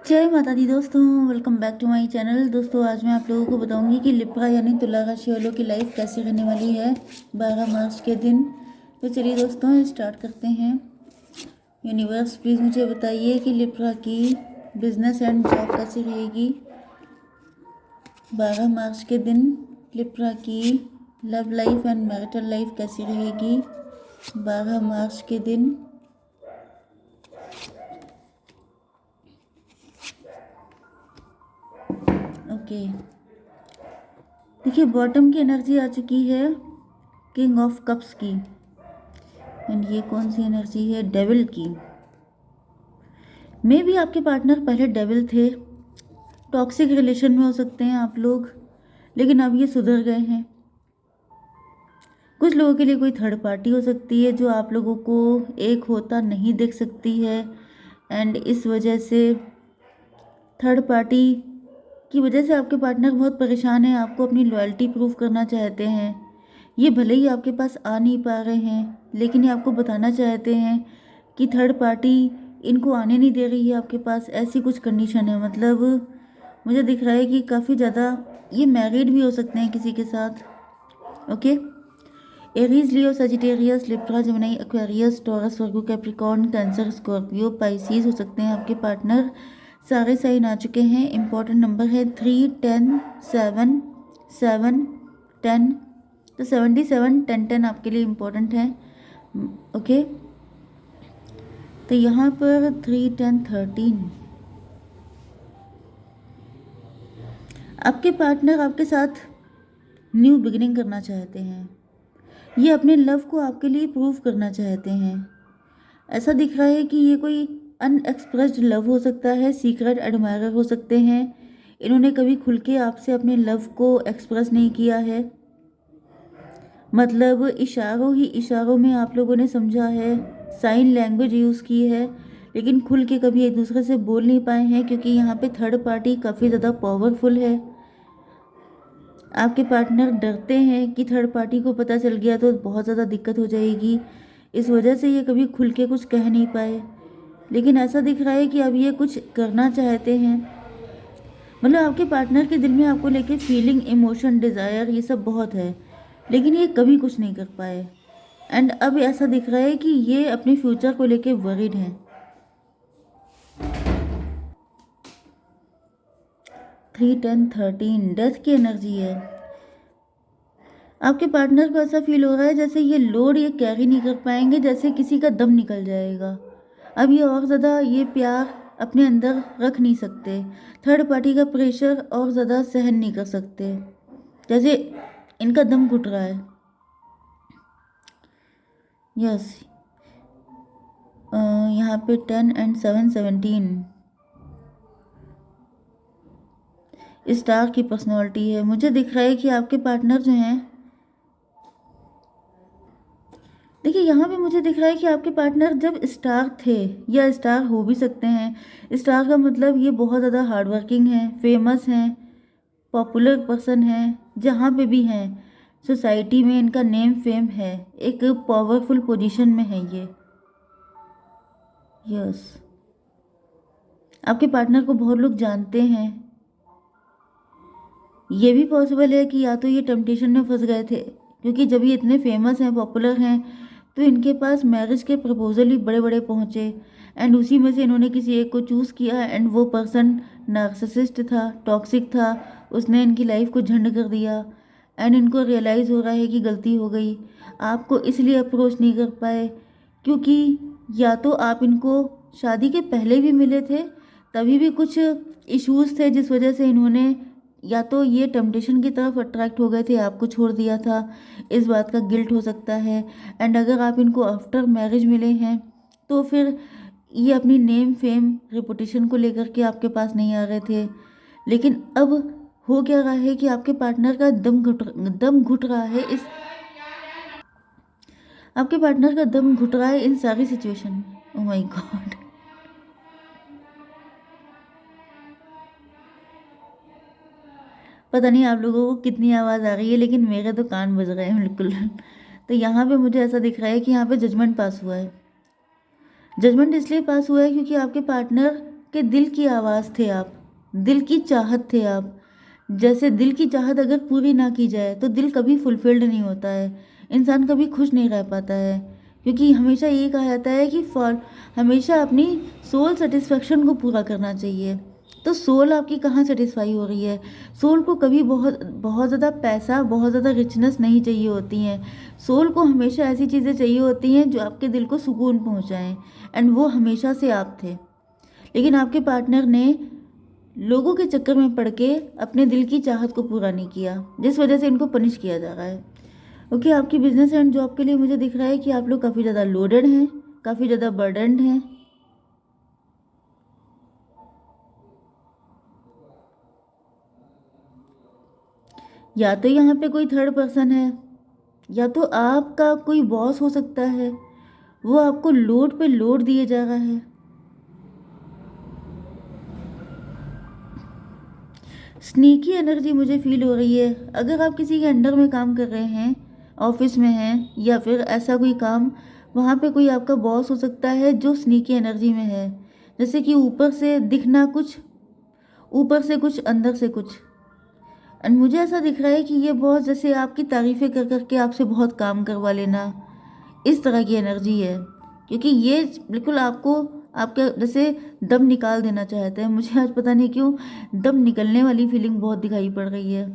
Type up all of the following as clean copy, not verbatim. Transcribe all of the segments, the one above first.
जय माता दी दोस्तों, welcome back to my channel. दोस्तों आज मैं आप लोगों को बताऊंगी कि लिब्रा यानी तुला राशि वालों की लाइफ कैसे रहने वाली है 12 मार्च के दिन। तो चलिए दोस्तों स्टार्ट करते हैं। यूनिवर्स प्लीज़ मुझे बताइए कि लिब्रा की बिजनेस एंड जॉब कैसी रहेगी 12 मार्च के दिन। लिब्रा की love life and marital life कैसी रहेगी 12 मार्च के दिन। ओके, देखिए बॉटम की एनर्जी आ चुकी है किंग ऑफ कप्स की, एंड ये कौन सी एनर्जी है डेविल की। मे भी आपके पार्टनर पहले डेविल थे, टॉक्सिक रिलेशन में हो सकते हैं आप लोग, लेकिन अब ये सुधर गए हैं। कुछ लोगों के लिए कोई थर्ड पार्टी हो सकती है जो आप लोगों को एक होता नहीं देख सकती है, एंड इस वजह से थर्ड पार्टी की वजह से आपके पार्टनर बहुत परेशान है, आपको अपनी लॉयल्टी प्रूव करना चाहते हैं। ये भले ही आपके पास आ नहीं पा रहे हैं, लेकिन ये आपको बताना चाहते हैं कि थर्ड पार्टी इनको आने नहीं दे रही है आपके पास, ऐसी कुछ कंडीशन है। मतलब मुझे दिख रहा है कि काफ़ी ज़्यादा ये मैरिड भी हो सकते हैं किसी के साथ। Okay, Aries, Leo, Sagittarius, Libra, Gemini, Aquarius, Taurus, Virgo, Capricorn, Cancer, Scorpio, Pisces हो सकते हैं आपके पार्टनर। सारे साइन आ चुके हैं। इंपॉर्टेंट नंबर है 3, 10, 7, 7, 10। तो 77, 10, 10 आपके लिए इम्पोर्टेंट है। ओके, तो यहाँ पर 3, 10, 13 आपके पार्टनर आपके साथ न्यू बिगिनिंग करना चाहते हैं। ये अपने लव को आपके लिए प्रूव करना चाहते हैं। ऐसा दिख रहा है कि ये कोई अनएक्सप्रेस्ड लव हो सकता है, सीक्रेट एडमायरर हो सकते हैं। इन्होंने कभी खुल के आपसे अपने लव को एक्सप्रेस नहीं किया है, मतलब इशारों ही इशारों में आप लोगों ने समझा है, साइन लैंग्वेज यूज़ की है, लेकिन खुल के कभी एक दूसरे से बोल नहीं पाए हैं, क्योंकि यहाँ पे थर्ड पार्टी काफ़ी ज़्यादा पावरफुल है। आपके पार्टनर डरते हैं कि थर्ड पार्टी को पता चल गया तो बहुत ज़्यादा दिक्कत हो जाएगी, इस वजह से ये कभी खुल के कुछ कह नहीं पाए। लेकिन ऐसा दिख रहा है कि अब ये कुछ करना चाहते हैं। मतलब आपके पार्टनर के दिल में आपको लेके फीलिंग, इमोशन, डिज़ायर ये सब बहुत है, लेकिन ये कभी कुछ नहीं कर पाए। एंड अब ऐसा दिख रहा है कि ये अपने फ्यूचर को लेके वरीड हैं। 3, 10, 13 डेथ की एनर्जी है। आपके पार्टनर को ऐसा फील हो रहा है जैसे ये लोड ये कैरी नहीं कर पाएंगे, जैसे किसी का दम निकल जाएगा। अब ये और ज़्यादा ये प्यार अपने अंदर रख नहीं सकते, थर्ड पार्टी का प्रेशर और ज़्यादा सहन नहीं कर सकते, जैसे इनका दम घुट रहा है। यस, यहाँ पे 10 एंड 7, 17 स्टार की पर्सनालिटी है। मुझे दिख रहा है कि आपके पार्टनर जो हैं, देखिए यहाँ पे मुझे दिख रहा है कि आपके पार्टनर जब स्टार थे या स्टार हो भी सकते हैं। स्टार का मतलब ये बहुत ज़्यादा हार्डवर्किंग है, फेमस हैं, पॉपुलर पर्सन हैं, जहाँ पे भी हैं सोसाइटी में इनका नेम फेम है, एक पावरफुल पोजीशन में है ये। यस, आपके पार्टनर को बहुत लोग जानते हैं। ये भी पॉसिबल है कि या तो ये टेम्पटेशन में फंस गए थे, क्योंकि जब ये इतने फेमस हैं, पॉपुलर हैं, तो इनके पास मैरिज के प्रपोजल ही बड़े बड़े पहुँचे, एंड उसी में से इन्होंने किसी एक को चूज़ किया, एंड वो पर्सन नार्सिसिस्ट था, टॉक्सिक था, उसने इनकी लाइफ को झंड कर दिया, एंड इनको रियलाइज़ हो रहा है कि गलती हो गई। आपको इसलिए अप्रोच नहीं कर पाए क्योंकि या तो आप इनको शादी के पहले भी मिले थे, तभी भी कुछ इश्यूज थे जिस वजह से इन्होंने, या तो ये टेम्पटेशन की तरफ अट्रैक्ट हो गए थे, आपको छोड़ दिया था, इस बात का गिल्ट हो सकता है। एंड अगर आप इनको आफ्टर मैरिज मिले हैं तो फिर ये अपनी नेम फेम रेपुटेशन को लेकर के आपके पास नहीं आ रहे थे। लेकिन अब हो क्या रहा है कि आपके पार्टनर का दम घुट रहा है इस आपके पार्टनर का दम घुट रहा है इन सारी सिचुएशन में। ओह माय गॉड, पता नहीं आप लोगों को कितनी आवाज़ आ रही है, लेकिन मेरे तो कान बज रहे हैं बिल्कुल। तो यहाँ पे मुझे ऐसा दिख रहा है कि यहाँ पे जजमेंट पास हुआ है। जजमेंट इसलिए पास हुआ है क्योंकि आपके पार्टनर आपके दिल की आवाज़ थे, आप दिल की चाहत थे आप। जैसे दिल की चाहत अगर पूरी ना की जाए तो दिल कभी फुलफिल्ड नहीं होता है, इंसान कभी खुश नहीं रह पाता है। क्योंकि हमेशा ये कहा जाता है कि फॉर हमेशा अपनी सोल सेटिस्फेक्शन को पूरा करना चाहिए। तो सोल आपकी कहाँ सेटिस्फाई हो रही है? सोल को कभी बहुत बहुत ज़्यादा पैसा, बहुत ज़्यादा रिचनेस नहीं चाहिए होती हैं। सोल को हमेशा ऐसी चीज़ें चाहिए होती हैं जो आपके दिल को सुकून पहुँचाएँ, एंड वो हमेशा से आप थे। लेकिन आपके पार्टनर ने लोगों के चक्कर में पड़ के अपने दिल की चाहत को पूरा नहीं किया, जिस वजह से इनको पनिश किया जा रहा है। ओके, आपकी बिजनेस एंड जॉब के लिए मुझे दिख रहा है कि आप लोग काफ़ी ज़्यादा लोडेड हैं, काफ़ी ज़्यादा बर्डनड हैं। या तो यहाँ पे कोई थर्ड पर्सन है, या तो आपका कोई बॉस हो सकता है, वो आपको लोड पे लोड दिए जा रहा है। स्नीकी एनर्जी मुझे फील हो रही है। अगर आप किसी के अंडर में काम कर रहे हैं, ऑफिस में हैं, या फिर ऐसा कोई काम, वहाँ पे कोई आपका बॉस हो सकता है जो स्नीकी एनर्जी में है। जैसे कि ऊपर से दिखना कुछ, ऊपर से कुछ, अंदर से कुछ। एंड मुझे ऐसा दिख रहा है कि ये बहुत जैसे आपकी तारीफ़ें कर कर के आपसे बहुत काम करवा लेना, इस तरह की एनर्जी है। क्योंकि ये बिल्कुल आपको आपका जैसे दम निकाल देना चाहते हैं। मुझे आज पता नहीं क्यों दम निकलने वाली फीलिंग बहुत दिखाई पड़ रही है,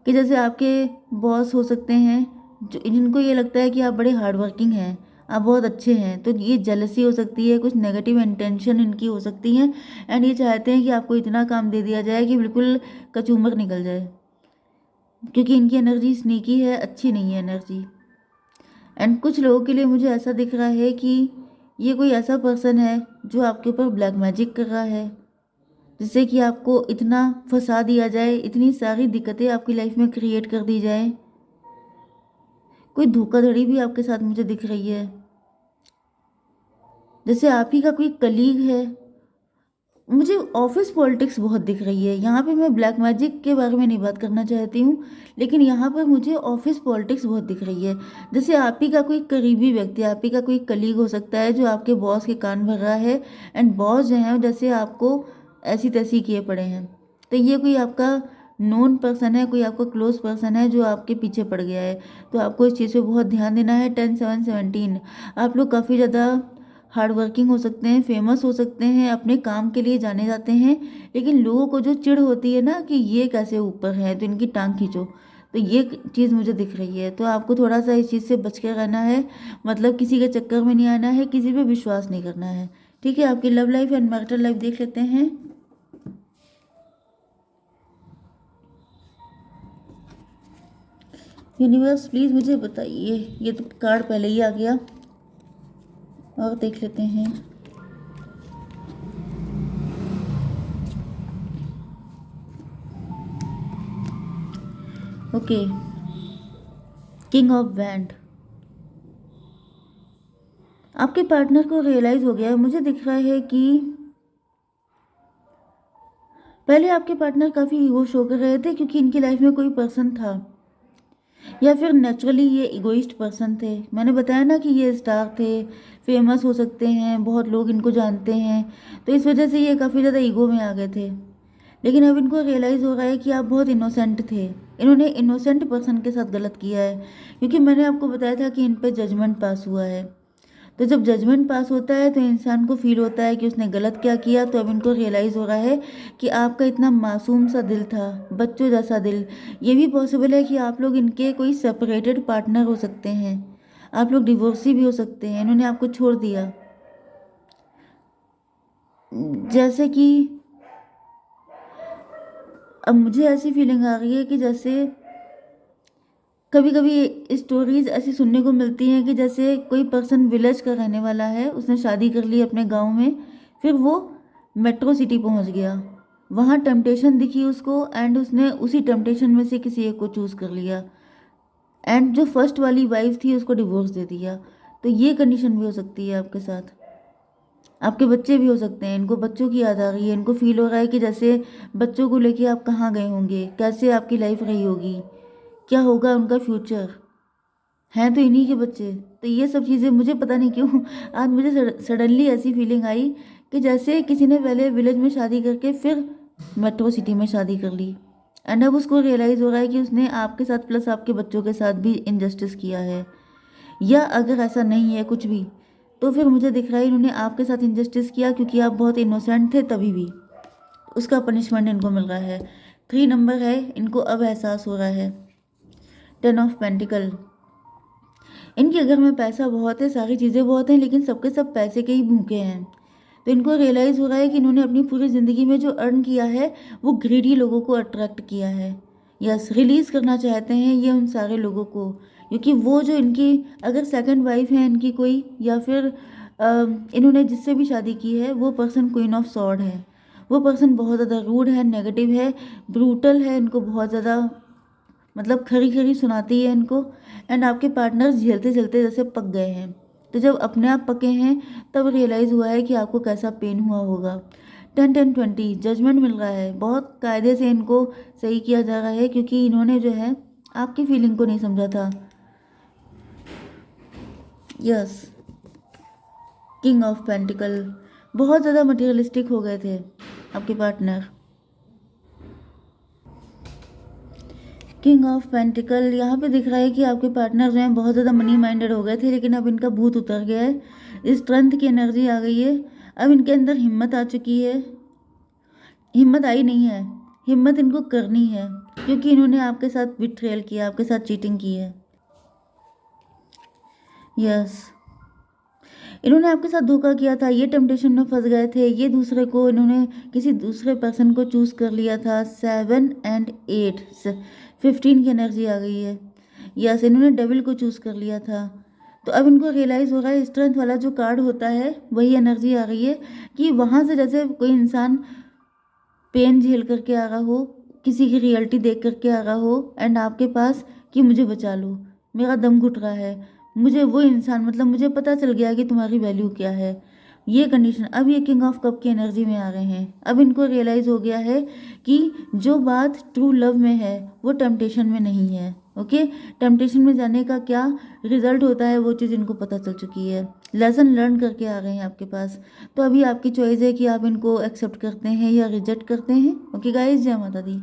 कि जैसे आपके बॉस हो सकते हैं जो जिनको ये लगता है कि आप बड़े हार्ड वर्किंग हैं, आप बहुत अच्छे हैं, तो ये जेलसी हो सकती है, कुछ नेगेटिव इंटेंशन इनकी हो सकती हैं। एंड ये चाहते हैं कि आपको इतना काम दे दिया जाए कि बिल्कुल कचूमर निकल जाए, क्योंकि इनकी एनर्जी स्नीकी है, अच्छी नहीं है एनर्जी। एंड कुछ लोगों के लिए मुझे ऐसा दिख रहा है कि ये कोई ऐसा पर्सन है जो आपके ऊपर ब्लैक मैजिक कर रहा है, जिससे कि आपको इतना फंसा दिया जाए, इतनी सारी दिक्कतें आपकी लाइफ में क्रिएट कर दी जाए। कोई धोखाधड़ी भी आपके साथ मुझे दिख रही है, जैसे आप ही का कोई कलीग है। मुझे ऑफिस पॉलिटिक्स बहुत दिख रही है। यहाँ पे मैं ब्लैक मैजिक के बारे में नहीं बात करना चाहती हूँ, लेकिन यहाँ पर मुझे ऑफिस पॉलिटिक्स बहुत दिख रही है। जैसे आप ही का कोई करीबी व्यक्ति, आप ही का कोई कलीग हो सकता है जो आपके बॉस के कान भर रहा है, एंड बॉस जो है जैसे आपको ऐसी तैसी किए पड़े हैं। तो ये कोई आपका नोन पर्सन है, कोई आपका क्लोज पर्सन है जो आपके पीछे पड़ गया है। तो आपको इस चीज़ पे बहुत ध्यान देना है। 10-7-17 आप लोग काफ़ी ज़्यादा हार्ड वर्किंग हो सकते हैं, फेमस हो सकते हैं, अपने काम के लिए जाने जाते हैं, लेकिन लोगों को जो चिढ़ होती है ना कि ये कैसे ऊपर है, तो इनकी टांग खींचो, तो ये चीज़ मुझे दिख रही है। तो आपको थोड़ा सा इस चीज़ से बच के रहना है, मतलब किसी के चक्कर में नहीं आना है, किसी पे विश्वास नहीं करना है। ठीक है, आपकी love life and marital life देख लेते हैं। यूनिवर्स प्लीज़ मुझे बताइए, ये तो कार्ड पहले ही आ गया, और देख लेते हैं। Okay, king of wand. आपके पार्टनर को रियलाइज़ हो गया है, मुझे दिख रहा है कि पहले आपके पार्टनर काफ़ी ईगो शो कर रहे थे, क्योंकि इनकी लाइफ में कोई पर्सन था, या फिर नेचुरली ये इगोइस्ट पर्सन थे। मैंने बताया ना कि ये स्टार थे, फेमस हो सकते हैं, बहुत लोग इनको जानते हैं, तो इस वजह से ये काफ़ी ज़्यादा ईगो में आ गए थे। लेकिन अब इनको रियलाइज़ हो रहा है कि आप बहुत इनोसेंट थे, इन्होंने इनोसेंट पर्सन के साथ गलत किया है। क्योंकि मैंने आपको बताया था कि इन पे जजमेंट पास हुआ है, तो जब जजमेंट पास होता है तो इंसान को फील होता है कि उसने गलत क्या किया। तो अब इनको रियलाइज़ हो रहा है कि आपका इतना मासूम सा दिल था, बच्चों जैसा दिल। ये भी पॉसिबल है कि आप लोग इनके कोई सेपरेटेड पार्टनर हो सकते हैं, आप लोग डिवोर्सी भी हो सकते हैं, इन्होंने आपको छोड़ दिया। जैसे कि अब मुझे ऐसी फीलिंग आ रही है कि जैसे कभी कभी स्टोरीज ऐसी सुनने को मिलती हैं कि जैसे कोई पर्सन विलेज का रहने वाला है, उसने शादी कर ली अपने गांव में, फिर वो मेट्रो सिटी पहुंच गया, वहाँ टेम्पटेशन दिखी उसको, एंड उसने उसी टेम्पटेशन में से किसी एक को चूज़ कर लिया, एंड जो फर्स्ट वाली वाइफ थी उसको डिवोर्स दे दिया। तो ये कंडीशन भी हो सकती है आपके साथ। आपके बच्चे भी हो सकते हैं, इनको बच्चों की याद आ रही है, इनको फील हो रहा है कि जैसे बच्चों को लेके आप कहाँ गए होंगे, कैसे आपकी लाइफ रही होगी, क्या होगा उनका फ्यूचर। हैं तो इन्हीं के बच्चे। तो ये सब चीज़ें मुझे पता नहीं क्यों आज मुझे सडनली ऐसी फीलिंग आई कि जैसे किसी ने पहले विलेज में शादी करके फिर मेट्रो सिटी में शादी कर ली, एंड अब उसको रियलाइज़ हो रहा है कि उसने आपके साथ प्लस आपके बच्चों के साथ भी इनजस्टिस किया है। या अगर ऐसा नहीं है कुछ भी, तो फिर मुझे दिख रहा है इन्होंने आपके साथ इनजस्टिस किया क्योंकि आप बहुत इनोसेंट थे तभी भी, उसका पनिशमेंट इनको मिल रहा है। 3 नंबर है, इनको अब एहसास हो रहा है। 10 ऑफ पेंटिकल, इनके घर में पैसा बहुत है, सारी चीज़ें बहुत हैं, लेकिन सबके सब पैसे के ही भूखे हैं। तो इनको रियलाइज़ हो रहा है कि इन्होंने अपनी पूरी ज़िंदगी में जो अर्न किया है वो ग्रीडी लोगों को अट्रैक्ट किया है। यस, रिलीज़ करना चाहते हैं ये उन सारे लोगों को, क्योंकि वो जो इनकी अगर सेकंड वाइफ है इनकी कोई, या फिर इन्होंने जिससे भी शादी की है, वो पर्सन क्वीन ऑफ सॉर्ड है। वो पर्सन बहुत ज़्यादा रूड है, नेगेटिव है, ब्रूटल है, इनको बहुत ज़्यादा मतलब खरी खरी सुनाती है इनको। एंड आपके पार्टनर्स झेलते झेलते जैसे पक गए हैं, तो जब अपने आप पके हैं तब रियलाइज़ हुआ है कि आपको कैसा पेन हुआ होगा। 10 10 20 जजमेंट मिल रहा है, बहुत कायदे से इनको सही किया जा रहा है क्योंकि इन्होंने जो है आपकी फीलिंग को नहीं समझा था। यस, किंग ऑफ पेंटिकल, बहुत ज़्यादा मटेरियलिस्टिक हो गए थे आपके पार्टनर। किंग ऑफ पेंटिकल, यहाँ पे दिख रहा है कि आपके पार्टनर जो हैं बहुत ज़्यादा मनी माइंडेड हो गए थे, लेकिन अब इनका भूत उतर गया है, स्ट्रेंथ की एनर्जी आ गई है, अब इनके अंदर हिम्मत आ चुकी है। हिम्मत आई नहीं है, हिम्मत इनको करनी है, क्योंकि इन्होंने आपके साथ बिट्रेयल किया, आपके साथ चीटिंग की है। यस, इन्होंने आपके साथ धोखा किया था, ये टेम्पटेशन में फंस गए थे, ये दूसरे को, इन्होंने किसी दूसरे पर्सन को चूज़ कर लिया था। 7 एंड 8 15 की एनर्जी आ गई है। यस, इन्होंने डेविल को चूज़ कर लिया था। तो अब इनको रियलाइज़ हो रहा है, स्ट्रेंथ वाला जो कार्ड होता है वही एनर्जी आ गई है कि वहाँ से जैसे कोई इंसान पेन झेल करके आ रहा हो, किसी की रियलिटी देख करके आ रहा हो, एंड आपके पास कि मुझे बचा लो, मेरा दम घुट रहा है, मुझे वो इंसान, मतलब मुझे पता चल गया कि तुम्हारी वैल्यू क्या है, ये कंडीशन। अब ये किंग ऑफ कप की एनर्जी में आ रहे हैं। अब इनको रियलाइज़ हो गया है कि जो बात ट्रू लव में है वो टेम्पटेशन में नहीं है। ओके, टेम्पटेशन में जाने का क्या रिजल्ट होता है वो चीज़ इनको पता चल चुकी है, लेसन लर्न करके आ गए हैं आपके पास। तो अभी आपकी चॉइस है कि आप इनको एक्सेप्ट करते हैं या रिजेक्ट करते हैं। ओके गाइस, जय माता दी।